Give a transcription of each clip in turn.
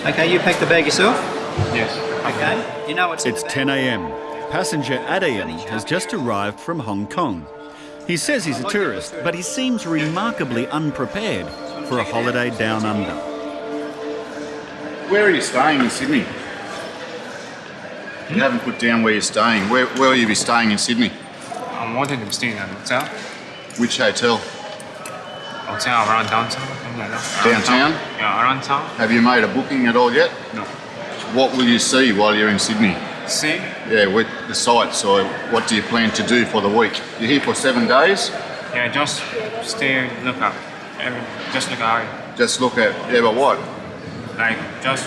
Okay, you pack the bag yourself? Yes. Okay. You know what's It's 10 a.m. Passenger Adam has just arrived from Hong Kong. He says he's a tourist, but he seems remarkably unprepared for a holiday down under. Where are you staying in Sydney? You haven't put down where you're staying. Where will you be staying in Sydney? I'm wanting to stay in a hotel. Which hotel? Hotel around downtown, something like that. Downtown? Yeah, around town. Have you made a booking at all yet? No. What will you see while you're in Sydney? See? Yeah, with the sights, or what do you plan to do for the week? You're here for 7 days? Yeah, just stay, look up. Just look out. Just look at, yeah, but what? Like, just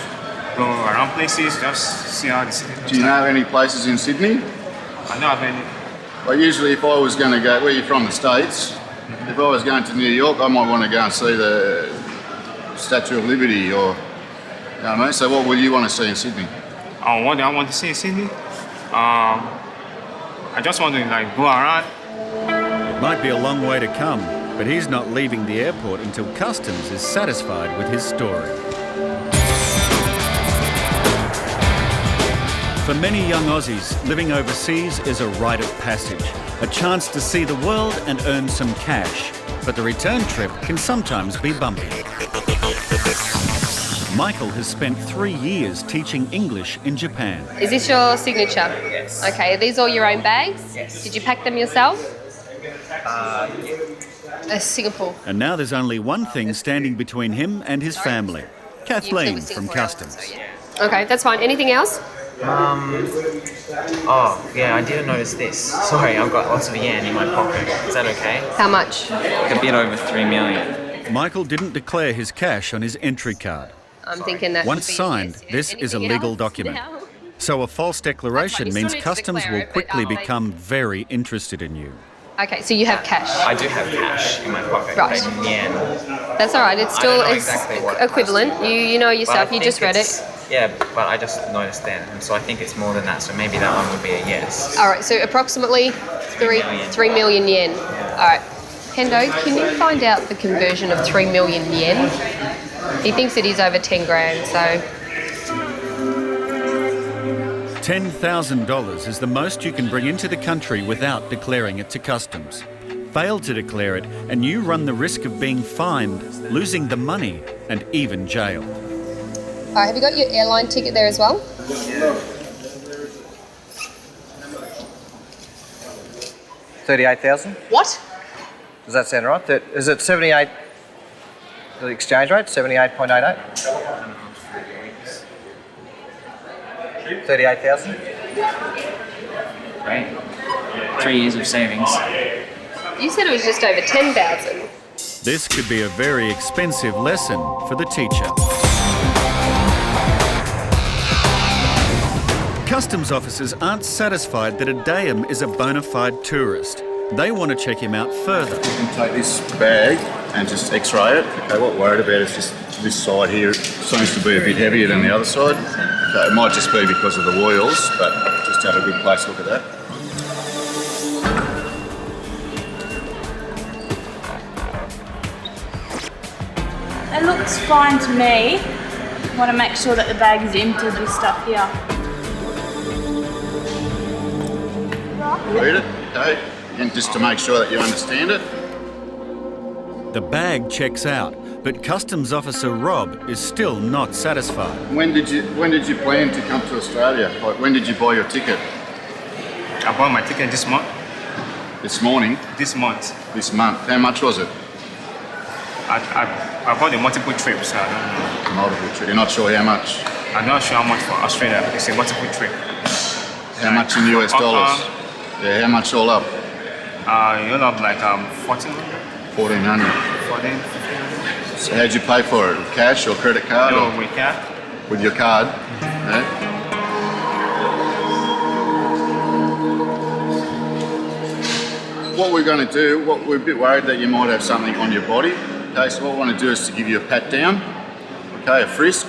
go around places, just see how the city looks Do you like. know any places in Sydney? I know of any. Well, usually if I was going to go, where you're from, the States, if I was going to New York, I might want to go and see the Statue of Liberty or, you know what I mean? So what would you want to see in Sydney? Oh, what do I want to see in Sydney? I just want to like go around. It might be a long way to come, but he's not leaving the airport until Customs is satisfied with his story. For many young Aussies, living overseas is a rite of passage, a chance to see the world and earn some cash. But the return trip can sometimes be bumpy. Michael has spent 3 years teaching English in Japan. Is this your signature? Yes. Okay, are these all your own bags? Yes. Did you pack them yourself? Yeah. Singapore. And now there's only one thing standing between him and his family. Kathleen from Customs. Okay, that's fine. Anything else? Oh, yeah, I didn't notice this. Sorry, I've got lots of yen in my pocket. Is that okay? How much? Like a bit over 3 million. Michael didn't declare his cash on his entry card. I'm thinking that. Once signed, this is a legal document. So a false declaration means Customs will quickly become very interested in you. Okay, so you have cash. I do have cash in my pocket, Right. but in yen. That's all right. It's I don't still know it's exactly what equivalent. You know But I yourself. You think just read it. Yeah, but I just noticed then, and so I think it's more than that. So maybe that one would be a yes. All right. So approximately 3 million yen. All right. Hendo, can you find out the conversion of 3 million yen? He thinks it is over 10 grand. So. $10,000 is the most you can bring into the country without declaring it to Customs. Fail to declare it and you run the risk of being fined, losing the money and even jailed. All right. Have you got your airline ticket there as well? Yeah. 38,000. What? Does that sound right? Is it 78? The exchange rate 78.88. 38,000. Great. 3 years of savings. You said it was just over 10,000. This could be a very expensive lesson for the teacher. Customs officers aren't satisfied that Adayam is a bona fide tourist. They want to check him out further. You can take this bag and just x-ray it. Okay, what we're worried about is just this side here seems to be a bit heavier than the other side. Okay, it might just be because of the wheels, but just have a good close look at that. It looks fine to me. I want to make sure that the bag is emptied with stuff here. Read it, okay? And just to make sure that you understand it. The bag checks out, but Customs Officer Rob is still not satisfied. When did you plan to come to Australia? Like, when did you buy your ticket? I bought my ticket this month. This morning? This month. This month. How much was it? I bought a multiple trip, so I don't know. Multiple trip. You're not sure how much? I'm not sure how much for Australia. It's a multiple trip. How much in US dollars? Yeah, how much all up? You'll have like 1,400. 1,400. 1,400. So how'd you pay for it? With cash or credit card? No, or we can. with your card? Yeah. What we're going to do, we're a bit worried that you might have something on your body. Okay, so what we want to do is to give you a pat down. Okay, a frisk.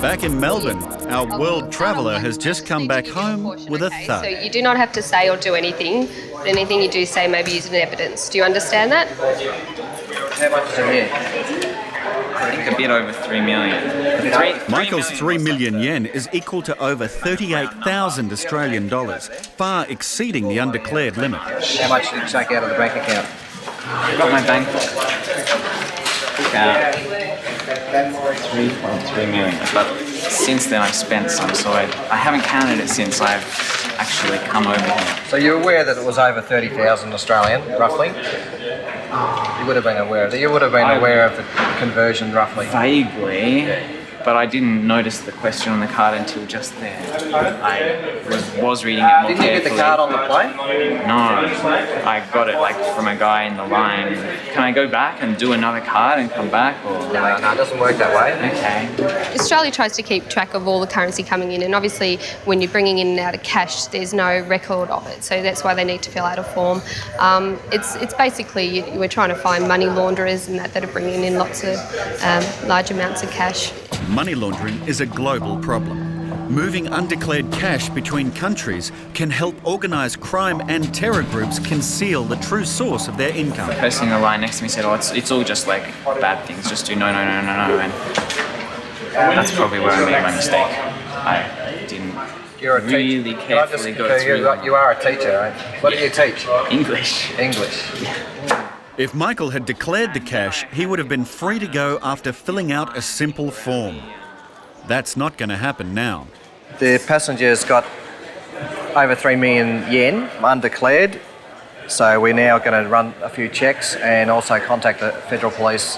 Back in Melbourne, our world traveller has just come back home with a thud. So you do not have to say or do anything, but anything you do say may be used in evidence. Do you understand that? How much is it here? I think a bit over 3 million. Michael's 3 million yen is equal to over 38,000 Australian dollars, far exceeding the undeclared limit. How much did you take out of the bank account? I got my bank book. Took out 3.3 million. But since then I've spent some, so I haven't counted it since I've actually come over here. So you're aware that it was over 30,000 Australian, roughly? You would have been aware of it. You would have been aware of the conversion, roughly. Vaguely, but I didn't notice the question on the card until just then. I was reading it more Didn't you carefully. get the card on the plane? No, I got it like from a guy in the line. Can I go back and do another card and come back? Or No, it doesn't work that way. Okay. Australia tries to keep track of all the currency coming in, and obviously when you're bringing in and out of cash, there's no record of it, so that's why they need to fill out a form. It's basically, we're trying to find money launderers and that are bringing in lots of large amounts of cash. Money laundering is a global problem. Moving undeclared cash between countries can help organised crime and terror groups conceal the true source of their income. The person in the line next to me said, "Oh, it's all just like bad things. Just do no," and that's probably where I made my mistake. I didn't You're a really teacher. carefully go through You are a teacher, right? What do you teach? English. English. If Michael had declared the cash, he would have been free to go after filling out a simple form. That's not going to happen now. The passenger's got over 3 million yen undeclared, so we're now going to run a few checks and also contact the Federal Police.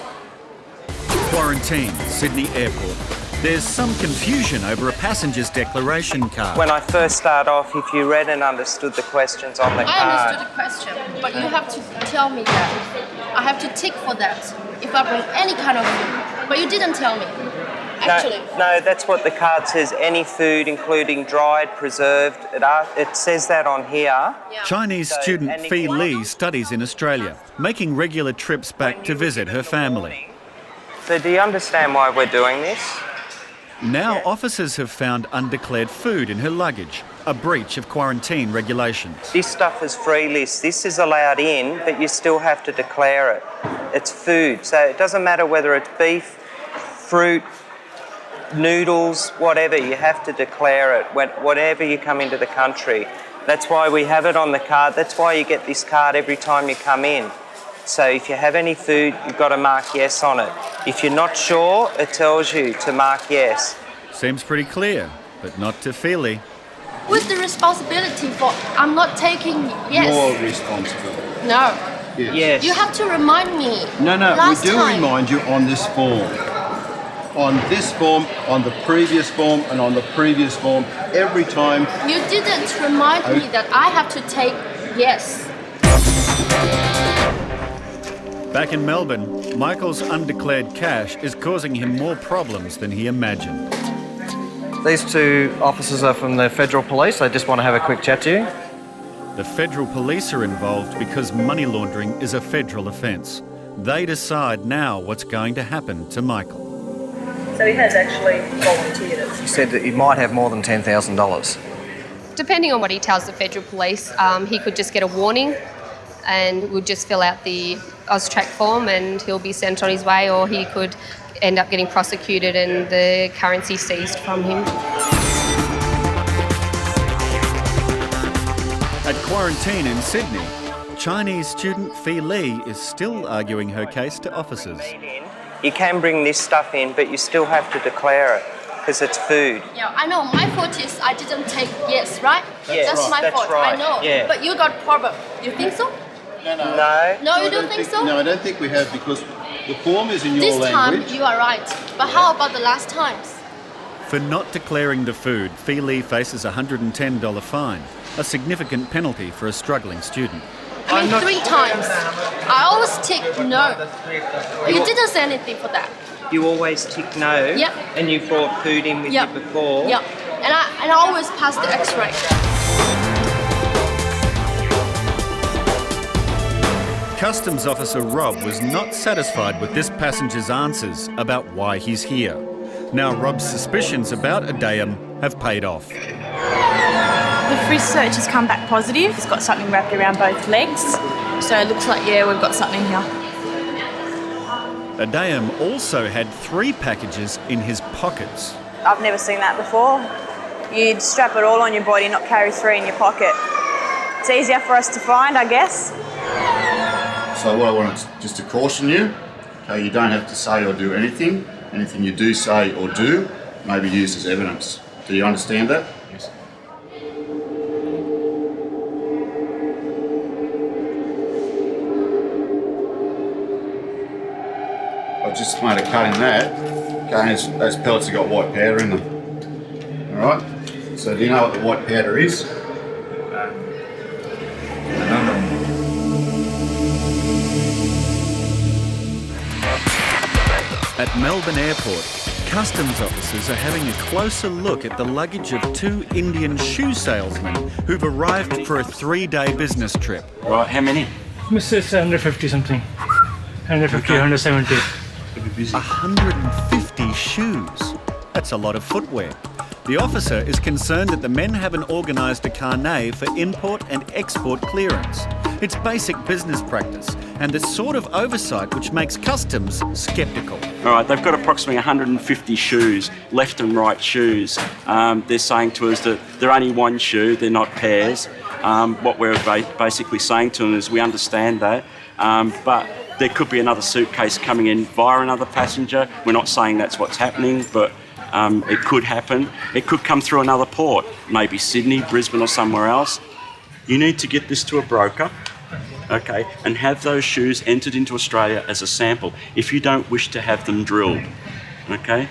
Quarantine, Sydney Airport. There's some confusion over a passenger's declaration card. When I first start off, if you read and understood the questions on the I card. understood the question, but you have to tell me that. I have to tick for that if I bring any kind of food. But you didn't tell me, actually. No, that's what the card says. Any food, including dried, preserved. It says that on here. Chinese student Fei Li studies in Australia, making regular trips back to visit her family. So do you understand why we're doing this? Now officers have found undeclared food in her luggage, a breach of quarantine regulations. This stuff is free list. This is allowed in, but you still have to declare it. It's food, so it doesn't matter whether it's beef, fruit, noodles, whatever, you have to declare it whenever you come into the country. That's why we have it on the card. That's why you get this card every time you come in. So if you have any food, you've got to mark yes on it. If you're not sure, it tells you to mark yes. Seems pretty clear, but not to Fei Li. Who's the responsibility for I'm not taking yes? You're responsible. No. Yes. You have to remind me. No, Last we do time. remind you on this form. On this form, on the previous form, and on the previous form, every time. You didn't remind me that I have to take yes. Back in Melbourne, Michael's undeclared cash is causing him more problems than he imagined. These two officers are from the Federal Police. They just want to have a quick chat to you. The federal police are involved because money laundering is a federal offence. They decide now what's going to happen to Michael. So he has actually volunteered it. He said that he might have more than $10,000. Depending on what he tells the Federal Police, he could just get a warning and would just fill out the AUSTRAC form and he'll be sent on his way, or he could end up getting prosecuted and the currency seized from him. At quarantine in Sydney, Chinese student Fei Li is still arguing her case to officers. You can bring this stuff in, but you still have to declare it because it's food. Yeah, I know. My fault is I didn't take yes, right? That's my fault. right. I know. Yeah. But you got problem. You think so? No. No, you don't think so? No, I don't think we have, because the form is in your This language. time you are right. But how about the last times? For not declaring the food, Fei Li faces a $110 fine, a significant penalty for a struggling student. I mean, 3 times. I always tick no. You didn't say anything for that. You always tick no. Yep. And you brought food in with Yep. you before. Yeah. And I always pass the X-ray. Customs officer Rob was not satisfied with this passenger's answers about why he's here. Now Rob's suspicions about Adayam have paid off. The frizz search has come back positive. It's got something wrapped around both legs. So it looks like, yeah, we've got something here. Adayam also had 3 packages in his pockets. I've never seen that before. You'd strap it all on your body, not carry 3 in your pocket. It's easier for us to find, I guess. So what I wanted just to caution you, okay, you don't have to say or do anything. Anything you do say or do may be used as evidence. Do you understand that? Yes. I've just made a cut in that. Okay, and those pellets have got white powder in them. All right. So do you know what the white powder is? At Melbourne Airport, customs officers are having a closer look at the luggage of 2 Indian shoe salesmen who've arrived for a 3-day business trip. Right, how many? Mrs. 150 something. 150, 170. 150 shoes. That's a lot of footwear. The officer is concerned that the men haven't organised a carnet for import and export clearance. It's basic business practice and the sort of oversight which makes customs sceptical. All right, they've got approximately 150 shoes, left and right shoes. They're saying to us that they're only one shoe, they're not pairs. What we're basically saying to them is we understand that, but there could be another suitcase coming in via another passenger. We're not saying that's what's happening, but it could happen. It could come through another port, maybe Sydney, Brisbane or somewhere else. You need to get this to a broker, okay, and have those shoes entered into Australia as a sample if you don't wish to have them drilled, okay?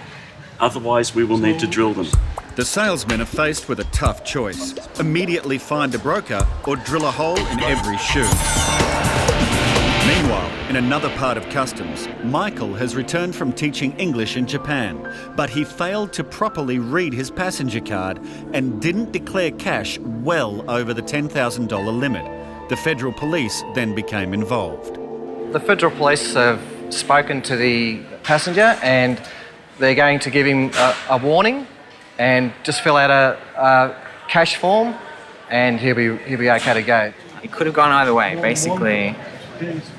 Otherwise, we will need to drill them. The salesmen are faced with a tough choice. Immediately find a broker or drill a hole in every shoe. Meanwhile, in another part of customs, Michael has returned from teaching English in Japan, but he failed to properly read his passenger card and didn't declare cash well over the $10,000 limit. The federal police then became involved. The federal police have spoken to the passenger and they're going to give him a warning and just fill out a cash form and he'll be okay to go. It could have gone either way. Basically,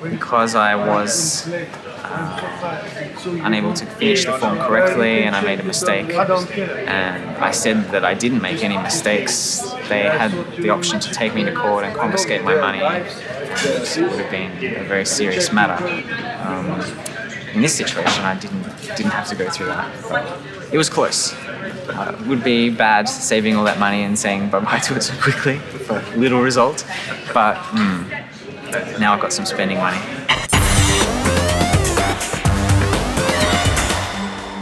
because I was unable to finish the form correctly and I made a mistake, and I said that I didn't make any mistakes, they had the option to take me to court and confiscate my money. It would have been a very serious matter. In this situation, I didn't have to go through that. But it was close. It would be bad saving all that money and saying bye-bye to it so quickly for little result, but now I've got some spending money.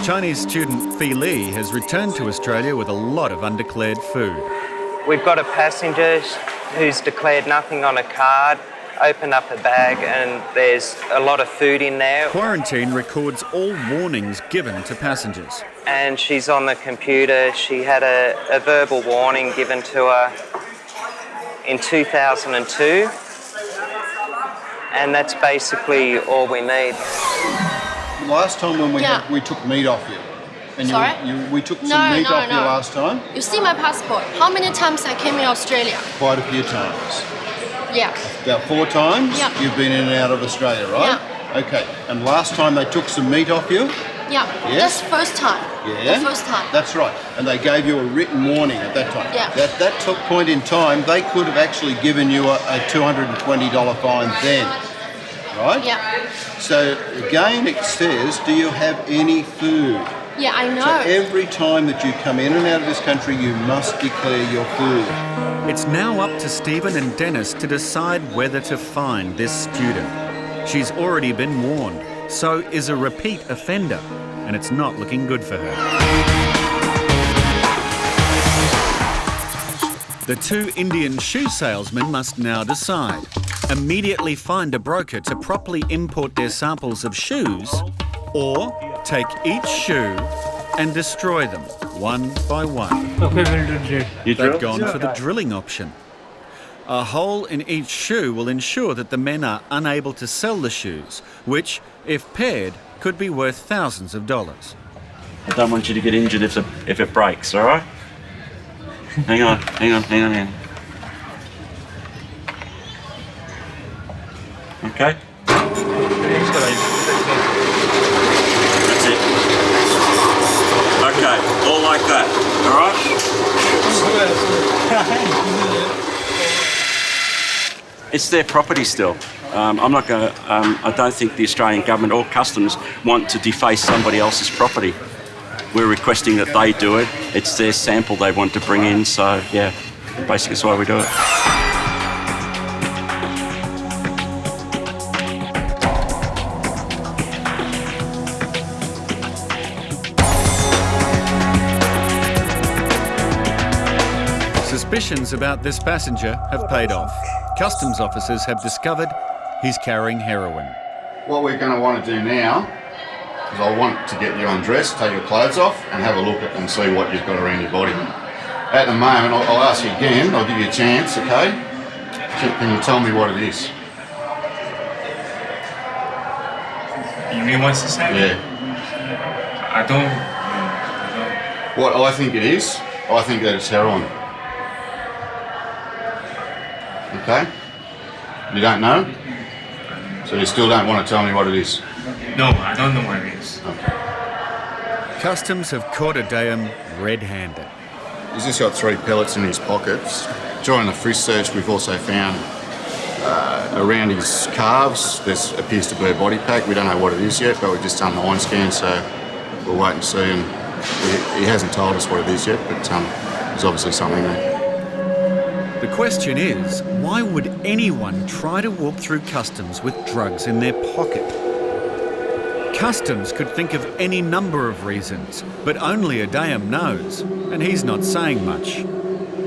Chinese student Fei Li has returned to Australia with a lot of undeclared food. We've got a passenger who's declared nothing on a card, opened up a bag and there's a lot of food in there. Quarantine records all warnings given to passengers. And she's on the computer. She had a verbal warning given to her in 2002. And that's basically all we need. Last time when we took meat off you, and we took some meat off you last time? You see my passport. How many times I came in Australia? Quite a few times. Yeah. About 4 times? Yeah. You've been in and out of Australia, right? Yeah. Okay. And last time they took some meat off you? Yeah. Yes? That's first time. Yeah. The first time. That's right. And they gave you a written warning at that time. Yeah. At that point in time, they could have actually given you a $220 fine then. Right? Yeah. So again, it says, do you have any food? Yeah, I know. So every time that you come in and out of this country, you must declare your food. It's now up to Stephen and Dennis to decide whether to fine this student. She's already been warned, so is a repeat offender, and it's not looking good for her. The 2 Indian shoe salesmen must now decide. Immediately find a broker to properly import their samples of shoes, or take each shoe and destroy them one by one. Okay, we'll do that. They've gone for the drilling option. A hole in each shoe will ensure that the men are unable to sell the shoes, which, if paired, could be worth thousands of dollars. I don't want you to get injured if it breaks, all right? Hang on. Okay? That's it. Okay, all like that, all right? It's their property still. I'm not going to, I don't think the Australian government or customs want to deface somebody else's property. We're requesting that they do it. It's their sample they want to bring in, so yeah, basically that's why we do it. Suspicions about this passenger have paid off. Customs officers have discovered he's carrying heroin. What we're going to want to do now is I want to get you undressed, take your clothes off and have a look at and see what you've got around your body. At the moment, I'll ask you again, I'll give you a chance, okay? Can you tell me what it is? You mean what's the same? Yeah. I don't. What I think it is, I think that it's heroin. Okay? You don't know? So you still don't want to tell me what it is? No, I don't know what it is. Okay. Customs have caught Adayam red-handed. He's just got 3 pellets in his pockets. During the frisk search, we've also found around his calves, there appears to be a body pack. We don't know what it is yet, but we've just done the line scan, so we'll wait and see. And he hasn't told us what it is yet, but there's obviously something there. The question is, why would anyone try to walk through customs with drugs in their pocket? Customs could think of any number of reasons, but only Adayam knows, and he's not saying much.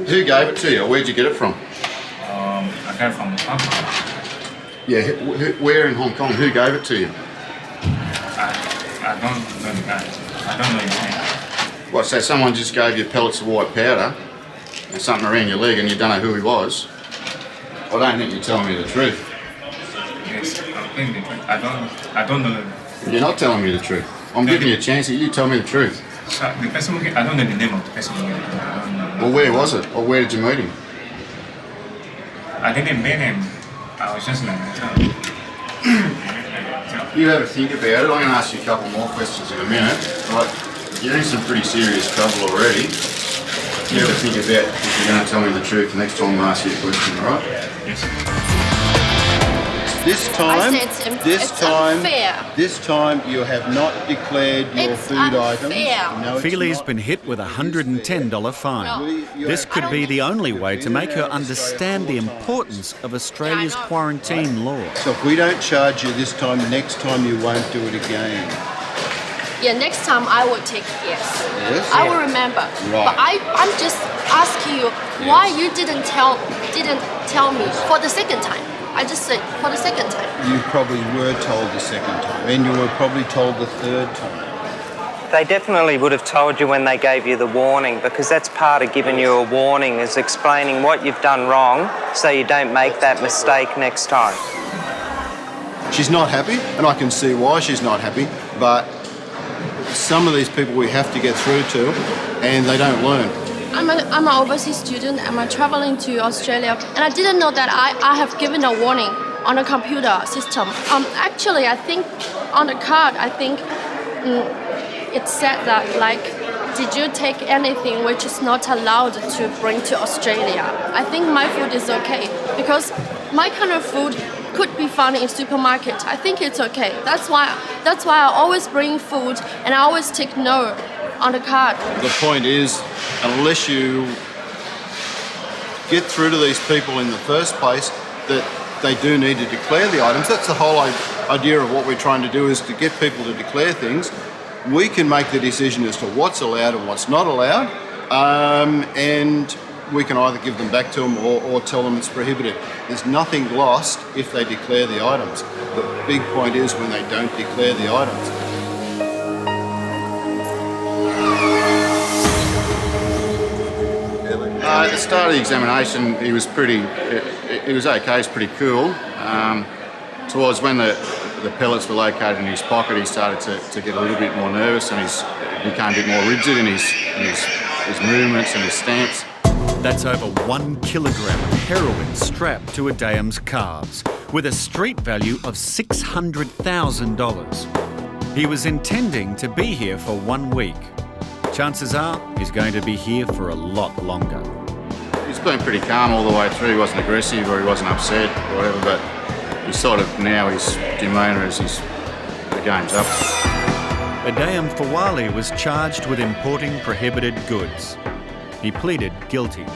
Who gave it to you, or where'd you get it from? I got it from Hong Kong. Yeah, where in Hong Kong? Who gave it to you? I don't know the guy. I don't know his name. What, so someone just gave you pellets of white powder and something around your leg and you don't know who he was? I don't think you're telling me the truth. Yes, I'm telling the truth. I don't know. You're not telling me the truth. I'm giving you a chance that you tell me the truth. So the person, I don't know the name of the person. I don't know. Well, where was it? Or where did you meet him? I didn't meet him. I was just like, You have a think about it. I'm going to ask you a couple more questions in a minute. Right, you're in some pretty serious trouble already. You have a think about if you're going to tell me the truth the next time I ask you a question, all right? Yes. This time you have not declared your food items. No, Feely's been hit with a $110 fine. This could be the only way to make her understand the importance of Australia's quarantine law. So if we don't charge you this time, next time you won't do it again. Yeah, next time I will take yes. Yes? I will remember. Right. But I'm just asking you why you didn't tell me for the second time. I just said for the second time. You probably were told the second time, and you were probably told the third time. They definitely would have told you when they gave you the warning, because that's part of giving you a warning, is explaining what you've done wrong so you don't make that mistake next time. She's not happy, and I can see why she's not happy, but some of these people we have to get through to, and they don't learn. I'm an overseas student. I'm traveling to Australia, and I didn't know that I have given a warning on a computer system. Actually, I think on the card, I think it said that, like, did you take anything which is not allowed to bring to Australia? I think my food is okay, because my kind of food could be found in supermarket. I think it's okay. That's why I always bring food, and I always take no on the card. The point is, unless you get through to these people in the first place, that they do need to declare the items. That's the whole idea of what we're trying to do, is to get people to declare things. We can make the decision as to what's allowed and what's not allowed, and we can either give them back to them or tell them it's prohibited. There's nothing lost if they declare the items. The big point is when they don't declare the items. At the start of the examination, he was okay, he was pretty cool. Towards when the pellets were located in his pocket, he started to get a little bit more nervous, and became a bit more rigid in his movements and his stance. That's over 1 kilogram of heroin strapped to Adayam's calves, with a street value of $600,000. He was intending to be here for 1 week. Chances are he's going to be here for a lot longer. He's been pretty calm all the way through. He wasn't aggressive or he wasn't upset or whatever, but he's sort of now his demeanour is the game's up. Adayam Fawali was charged with importing prohibited goods. He pleaded guilty.